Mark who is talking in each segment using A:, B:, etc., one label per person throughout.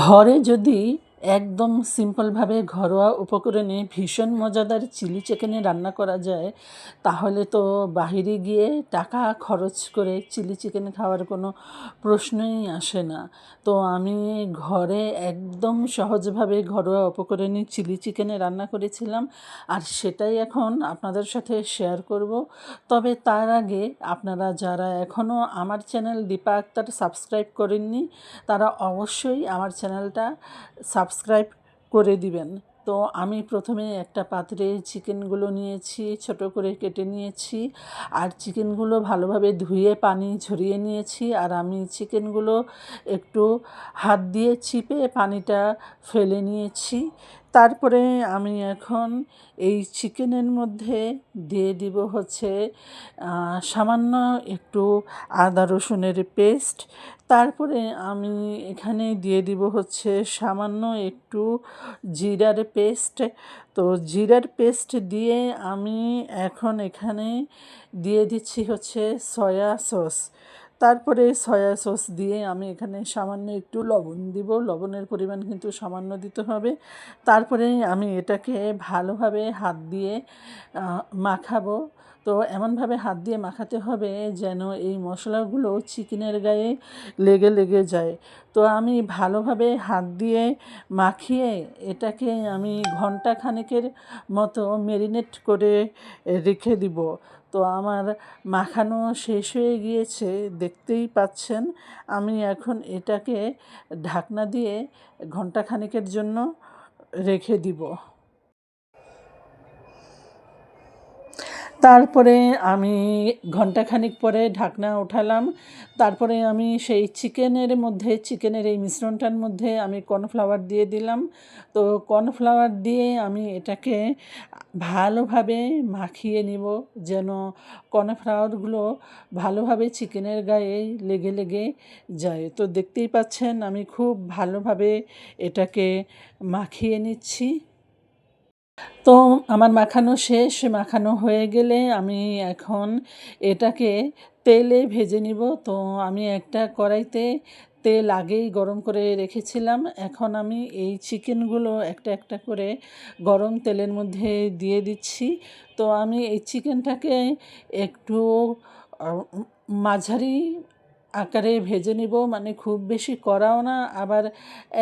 A: ঘরে যদি একদম সিম্পলভাবে ঘরোয়া উপকরণে ভীষণ মজাদার চিলি চিকেন রান্না করা যায়, তাহলে তো বাহিরে গিয়ে টাকা খরচ করে চিলি চিকেন খাওয়ার কোনো প্রশ্নই আসে না। তো আমি ঘরে একদম সহজভাবে ঘরোয়া উপকরণে চিলি চিকেন রান্না করেছিলাম, আর সেটাই এখন আপনাদের সাথে শেয়ার করব। তবে তার আগে আপনারা যারা এখনও আমার চ্যানেল দীপা আক্তার সাবস্ক্রাইব করেননি, তারা অবশ্যই আমার চ্যানেলটা সাবস্ক্রাইব করে দিবেন। তো আমি প্রথমে একটা পাত্রে চিকেনগুলো নিয়েছি, ছোট করে কেটে নিয়েছি, আর চিকেনগুলো ভালোভাবে ধুয়ে পানি ঝরিয়ে নিয়েছি। আর আমি চিকেনগুলো একটু হাত দিয়ে চিপে পানিটা ফেলে নিয়েছি। তারপরে আমি এখন এই চিকেনের মধ্যে দিয়ে দিব হচ্ছে সামান্য একটু আদা রসুনের পেস্ট। তারপরে আমি এখানে দিয়ে দিব হচ্ছে সামান্য একটু জিরার পেস্ট। তো জিরার পেস্ট দিয়ে আমি এখন এখানে দিয়ে দিচ্ছি হচ্ছে সয়া সস। তারপরে সয়া সস দিয়ে আমি এখানে সামান্য একটু লবণ দিব, লবণের পরিমাণ কিন্তু সামান্য দিতে হবে। তারপরে আমি এটাকে ভালোভাবে হাত দিয়ে মাখাবো। তো এমনভাবে হাত দিয়ে মাখাতে হবে যেন এই মশলাগুলো চিকেনের গায়ে লেগে লেগে যায়। তো আমি ভালোভাবে হাত দিয়ে মাখিয়ে এটাকে আমি ঘন্টা খানেকের মতো ম্যারিনেট করে রেখে দিব। তো আমার মাখানো শেষ হয়ে গিয়েছে, দেখতেই পাচ্ছেন। আমি এখন এটাকে ঢাকনা দিয়ে ঘন্টা খানেকের জন্য রেখে দিব। তারপরে আমি ঘণ্টাখানিক পরে ঢাকনা উঠালাম। তারপরে আমি সেই চিকেনের এই মিশ্রণটার মধ্যে আমি কর্নফ্লাওয়ার দিয়ে দিলাম। তো কর্নফ্লাওয়ার দিয়ে আমি এটাকে ভালোভাবে মাখিয়ে নিব যেন কর্নফ্লাওয়ারগুলো ভালোভাবে চিকেনের গায়ে লেগে লেগে যায়। তো দেখতেই পাচ্ছেন আমি খুব ভালোভাবে এটাকে মাখিয়ে নিচ্ছি। তো আমার মাখানো শেষ। মাখানো হয়ে গেলে আমি এখন এটাকে তেলে ভেজে নিব। তো আমি একটা কড়াইতে তেল আগেই গরম করে রেখেছিলাম। এখন আমি এই চিকেনগুলো একটা একটা করে গরম তেলের মধ্যে দিয়ে দিচ্ছি। তো আমি এই চিকেনটাকে একটু মাঝারি আকারে ভেজে নিব, মানে খুব বেশি কড়াও না, আবার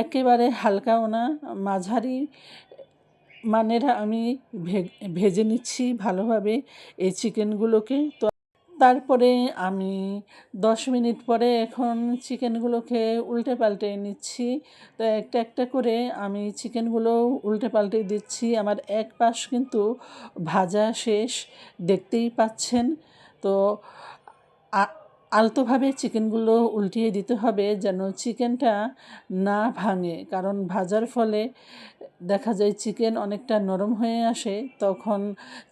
A: একেবারে হালকাও না, মাঝারি মানের আমি ভেজে নিচ্ছি ভালোভাবে এই চিকেনগুলোকে। তো তারপরে আমি 10 মিনিট পরে এখন চিকেনগুলোকে উল্টে পাল্টে নিচ্ছি। তো একটা একটা করে আমি চিকেনগুলো উল্টে পাল্টে দিচ্ছি। আমার এক পাশ কিন্তু ভাজা শেষ, দেখতেই পাচ্ছেন। তো আলতোভাবে চিকেনগুলো উল্টিয়ে দিতে হবে যেন চিকেনটা না ভাঙে, কারণ ভাজার ফলে দেখা যায় চিকেন অনেকটা নরম হয়ে আসে। তখন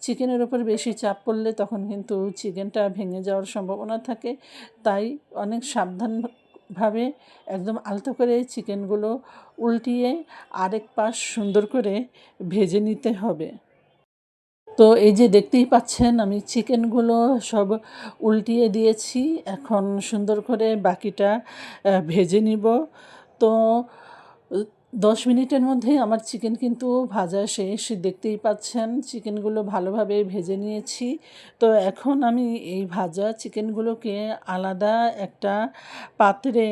A: চিকেনের ওপর বেশি চাপ পড়লে তখন কিন্তু চিকেনটা ভেঙে যাওয়ার সম্ভাবনা থাকে। তাই অনেক সাবধানভাবে একদম আলতো করে চিকেনগুলো উল্টিয়ে আরেক পাশ সুন্দর করে ভেজে নিতে হবে। তো এই যে দেখতেই পাচ্ছেন আমি চিকেনগুলো সব উল্টিয়ে দিয়েছি। এখন সুন্দর করে বাকিটা ভেজে নিব। তো 10 মিনিটের মধ্যেই আমার চিকেন কিন্তু ভাজা শেষ, দেখতেই পাচ্ছেন চিকেনগুলো ভালোভাবে ভেজে নিয়েছি। তো এখন আমি এই ভাজা চিকেনগুলোকে আলাদা একটা পাত্রে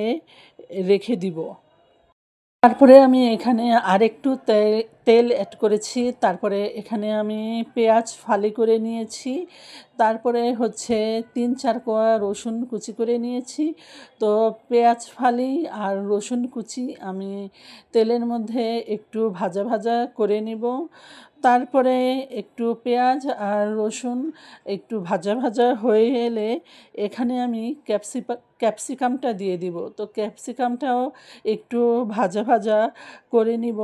A: রেখে দিব। তারপরে আমি এখানে আরেকটু তেল অ্যাড করেছি। তারপরে এখানে আমি পেঁয়াজ ফালি করে নিয়েছি। তারপরে হচ্ছে ৩-৪ কোয়া রসুন কুচি করে নিয়েছি। তো পেঁয়াজ ফালি আর রসুন কুচি আমি তেলের মধ্যে একটু ভাজা ভাজা করে নিব। তারপরে একটু পেঁয়াজ আর রসুন একটু ভাজা ভাজা হয়ে এলে এখানে আমি ক্যাপসিকামটা দিয়ে দিব। তো ক্যাপসিকামটাও একটু ভাজা ভাজা করে নিব।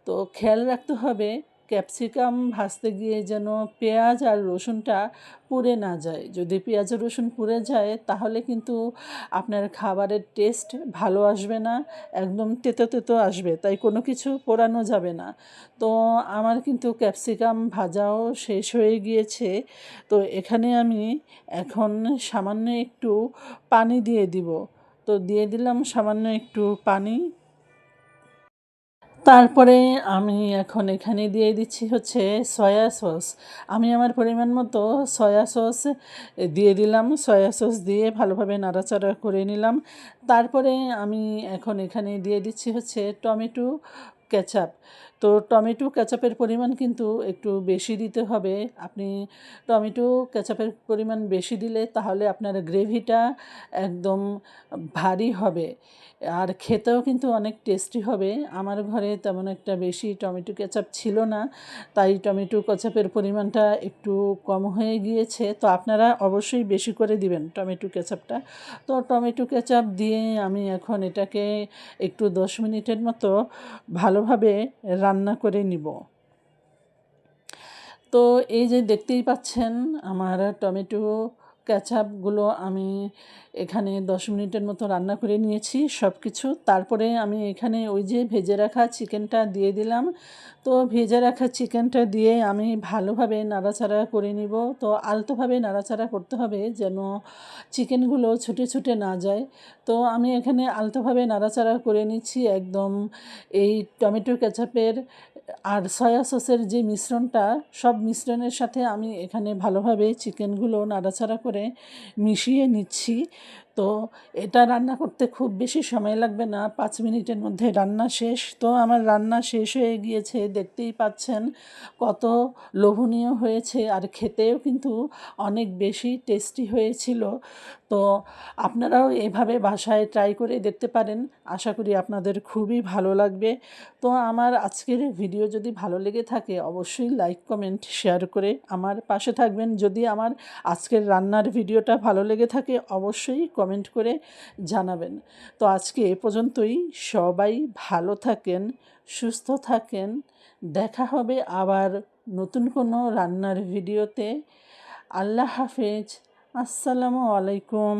A: তো খেয়াল রাখতে হবে ক্যাপসিকাম ভাজতে গিয়ে যেন পেঁয়াজ আর রসুনটা পুড়ে না যায়। যদি পেঁয়াজ আর রসুন পুড়ে যায় তাহলে কিন্তু আপনার খাবারের টেস্ট ভালো আসবে না, একদম তেতো তেতো আসবে। তাই কোনো কিছু পোড়ানো যাবে না। তো আমার কিন্তু ক্যাপসিকাম ভাজাও শেষ হয়ে গিয়েছে। তো এখানে আমি এখন সামান্য একটু পানি দিয়ে দিব। তো দিয়ে দিলাম সামান্য একটু পানি। তারপরে আমি এখন এখানে দিয়ে দিচ্ছি হচ্ছে সয়া সস। আমি আমার পরিমাণ মতো সয়া সস দিয়ে দিলাম। সয়া সস দিয়ে ভালোভাবে নাড়াচাড়া করে নিলাম। তারপরে আমি এখন এখানে দিয়ে দিচ্ছি হচ্ছে টমেটো কেচাপ। তো টমেটো কেচাপের পরিমাণ কিন্তু একটু বেশি দিতে হবে। আপনি টমেটো কেচাপের পরিমাণ বেশি দিলে তাহলে আপনার গ্রেভিটা একদম ভারী হবে আর খেতেও কিন্তু অনেক টেস্টি হবে। আমার ঘরে তেমন একটা বেশি টমেটো কেচাপ ছিল না, তাই টমেটো কেচাপের পরিমাণটা একটু কম হয়ে গিয়েছে। তো আপনারা অবশ্যই বেশি করে দিবেন টমেটো কেচাপটা। তো টমেটো কেচাপ দিয়ে আমি এখন এটাকে একটু 10 মিনিটের মতো ভালোভাবে রান্না করে নিব। তো এই যে দেখতেই পাচ্ছেন আমার টমেটো কেচাপগুলো আমি এখানে 10 মিনিটের মতো রান্না করে নিয়েছি সব কিছু। তারপরে আমি এখানে ওই যে ভেজে রাখা চিকেনটা দিয়ে দিলাম। তো ভেজে রাখা চিকেনটা দিয়ে আমি ভালোভাবে নাড়াচাড়া করে নিব। তো আলতোভাবে নাড়াচাড়া করতে হবে যেন চিকেনগুলো ছুটে ছুটে না যায়। তো আমি এখানে আলতোভাবে নাড়াচাড়া করে নিচ্ছি একদম। এই টমেটো কেচাপের আর সয়া সসের যে মিশ্রণটা, সব মিশ্রণের সাথে আমি এখানে ভালোভাবে চিকেনগুলো নাড়াচাড়া করে মিশিয়ে নিচ্ছি। তো এটা রান্না করতে খুব বেশি সময় লাগবে না, 5 মিনিটের মধ্যে রান্না শেষ। তো আমার রান্না শেষ হয়ে গিয়েছে, দেখতেই পাচ্ছেন কত লোভনীয় হয়েছে আর খেতেও কিন্তু অনেক বেশি টেস্টি হয়েছিল। তো আপনারাও এভাবে বাসায় ট্রাই করে দেখতে পারেন, আশা করি আপনাদের খুবই ভালো লাগবে। তো আমার আজকের ভিডিও যদি ভালো লেগে থাকে অবশ্যই লাইক কমেন্ট শেয়ার করে আমার পাশে থাকবেন। যদি আমার আজকের রান্নার ভিডিওটা ভালো লেগে থাকে অবশ্যই কমেন্ট করে জানাবেন। তো আজকে এ পর্যন্তই। সবাই ভালো থাকেন, সুস্থ থাকেন। দেখা হবে আবার নতুন কোনো রান্নার ভিডিওতে। আল্লাহ হাফেজ। আসসালামু আলাইকুম।